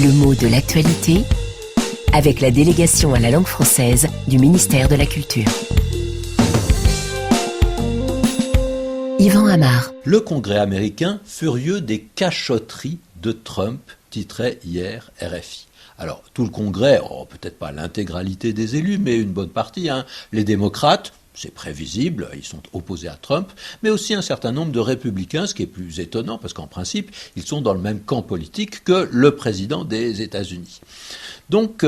Le mot de l'actualité avec la délégation à la langue française du ministère de la Culture. Yvan Amar. Le Congrès américain furieux des cachotteries de Trump, titrait hier RFI. Alors, tout le Congrès, peut-être pas l'intégralité des élus, mais une bonne partie, les démocrates, c'est prévisible, ils sont opposés à Trump, mais aussi un certain nombre de républicains, ce qui est plus étonnant, parce qu'en principe, ils sont dans le même camp politique que le président des États-Unis. Donc,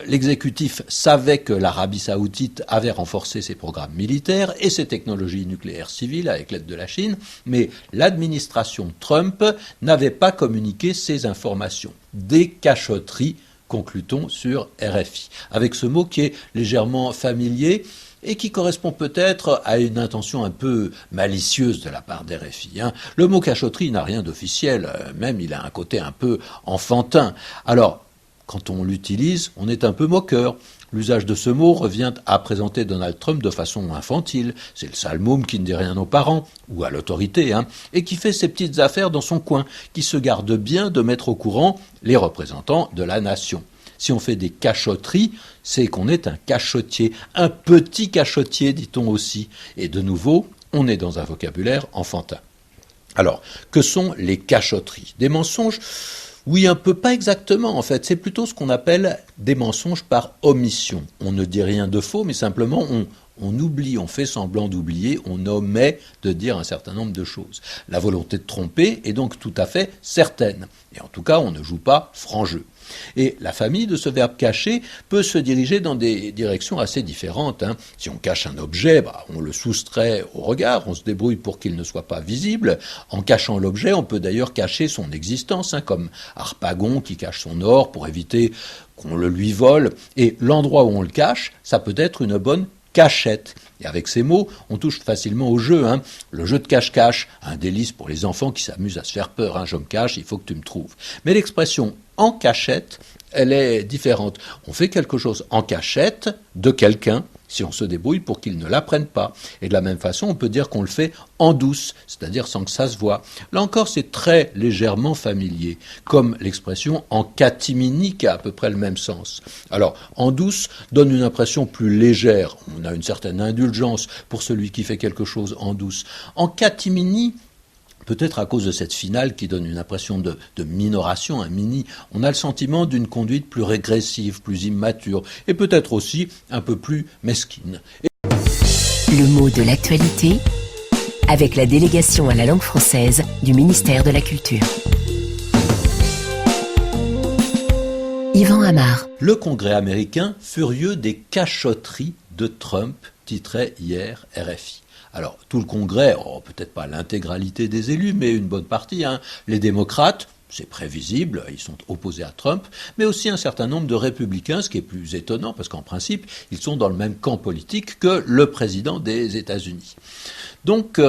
l'exécutif savait que l'Arabie saoudite avait renforcé ses programmes militaires et ses technologies nucléaires civiles avec l'aide de la Chine, mais l'administration Trump n'avait pas communiqué ces informations. Des cachotteries, conclut-on sur RFI, avec ce mot qui est légèrement familier et qui correspond peut-être à une intention un peu malicieuse de la part d'RFI. Le mot cachotterie n'a rien d'officiel, même il a un côté un peu enfantin. Alors, quand on l'utilise, on est un peu moqueur. L'usage de ce mot revient à présenter Donald Trump de façon infantile. C'est le sale môme qui ne dit rien aux parents, ou à l'autorité, et qui fait ses petites affaires dans son coin, qui se garde bien de mettre au courant les représentants de la nation. Si on fait des cachotteries, c'est qu'on est un cachotier, un petit cachotier, dit-on aussi. Et de nouveau, on est dans un vocabulaire enfantin. Alors, que sont les cachotteries? Des mensonges? Oui, un peu, pas exactement en fait. C'est plutôt ce qu'on appelle des mensonges par omission. On ne dit rien de faux, mais simplement on oublie, on fait semblant d'oublier, on omet de dire un certain nombre de choses. La volonté de tromper est donc tout à fait certaine. Et en tout cas, on ne joue pas franc jeu. Et la famille de ce verbe cacher peut se diriger dans des directions assez différentes. Si on cache un objet, on le soustrait au regard, on se débrouille pour qu'il ne soit pas visible. En cachant l'objet, on peut d'ailleurs cacher son existence, comme Harpagon qui cache son or pour éviter qu'on le lui vole. Et l'endroit où on le cache, ça peut être une bonne cachette. Et avec ces mots, on touche facilement au jeu. Le jeu de cache-cache, un délice pour les enfants qui s'amusent à se faire peur. Je me cache, il faut que tu me trouves. Mais l'expression en cachette, elle est différente. On fait quelque chose en cachette de quelqu'un si on se débrouille pour qu'il ne l'apprenne pas. Et de la même façon, on peut dire qu'on le fait en douce, c'est-à-dire sans que ça se voie. Là encore, c'est très légèrement familier, comme l'expression en catimini qui a à peu près le même sens. Alors, en douce donne une impression plus légère. On a une certaine indulgence pour celui qui fait quelque chose en douce. En catimini, peut-être à cause de cette finale qui donne une impression de minoration, un mini, on a le sentiment d'une conduite plus régressive, plus immature, et peut-être aussi un peu plus mesquine. Le mot de l'actualité avec la délégation à la langue française du ministère de la Culture. Yvan Amar. Le Congrès américain furieux des cachotteries de Trump, titrait hier RFI. Alors, tout le Congrès, peut-être pas l'intégralité des élus, mais une bonne partie, les démocrates, c'est prévisible, ils sont opposés à Trump, mais aussi un certain nombre de républicains, ce qui est plus étonnant, parce qu'en principe, ils sont dans le même camp politique que le président des États-Unis. Donc,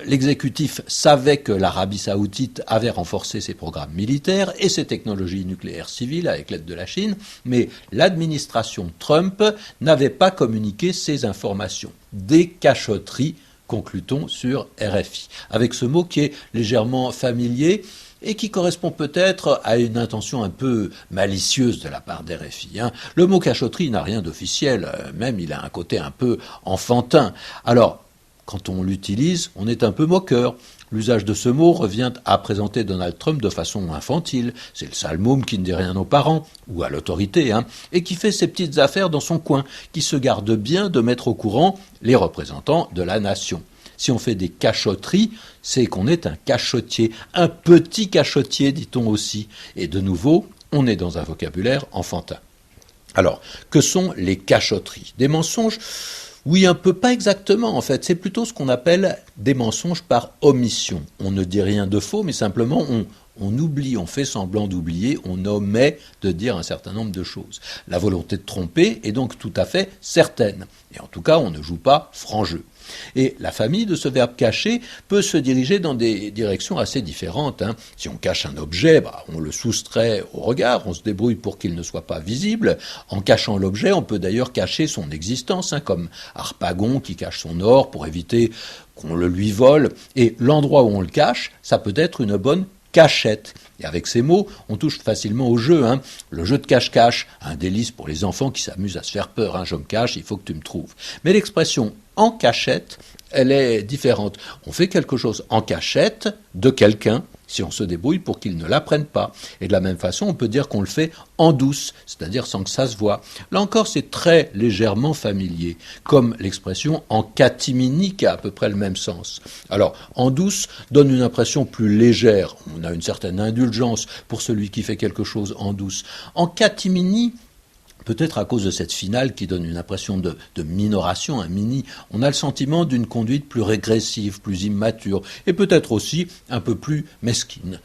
l'exécutif savait que l'Arabie saoudite avait renforcé ses programmes militaires et ses technologies nucléaires civiles avec l'aide de la Chine, mais l'administration Trump n'avait pas communiqué ces informations. Des cachotteries, conclut-on sur RFI, avec ce mot qui est légèrement familier et qui correspond peut-être à une intention un peu malicieuse de la part d'RFI. Le mot cachotterie n'a rien d'officiel, même il a un côté un peu enfantin. Alors, quand on l'utilise, on est un peu moqueur. L'usage de ce mot revient à présenter Donald Trump de façon infantile. C'est le sale môme qui ne dit rien aux parents, ou à l'autorité, et qui fait ses petites affaires dans son coin, qui se garde bien de mettre au courant les représentants de la nation. Si on fait des cachotteries, c'est qu'on est un cachotier, un petit cachotier, dit-on aussi. Et de nouveau, on est dans un vocabulaire enfantin. Alors, que sont les cachotteries? Des mensonges? Oui, un peu, pas exactement en fait. C'est plutôt ce qu'on appelle des mensonges par omission. On ne dit rien de faux, mais simplement on oublie, on fait semblant d'oublier, on omet de dire un certain nombre de choses. La volonté de tromper est donc tout à fait certaine. Et en tout cas, on ne joue pas franc jeu. Et la famille de ce verbe cacher peut se diriger dans des directions assez différentes. Si on cache un objet, on le soustrait au regard, on se débrouille pour qu'il ne soit pas visible. En cachant l'objet, on peut d'ailleurs cacher son existence, comme Harpagon qui cache son or pour éviter qu'on le lui vole. Et l'endroit où on le cache, ça peut être une bonne cachette. Et avec ces mots, on touche facilement au jeu. Le jeu de cache-cache, un délice pour les enfants qui s'amusent à se faire peur. Je me cache, il faut que tu me trouves. Mais l'expression en cachette, elle est différente. On fait quelque chose en cachette de quelqu'un, si on se débrouille pour qu'il ne l'apprenne pas. Et de la même façon, on peut dire qu'on le fait en douce, c'est-à-dire sans que ça se voie. Là encore, c'est très légèrement familier, comme l'expression en catimini qui a à peu près le même sens. Alors, en douce donne une impression plus légère. On a une certaine indulgence pour celui qui fait quelque chose en douce. En catimini, peut-être à cause de cette finale qui donne une impression de minoration, un mini, on a le sentiment d'une conduite plus régressive, plus immature, et peut-être aussi un peu plus mesquine.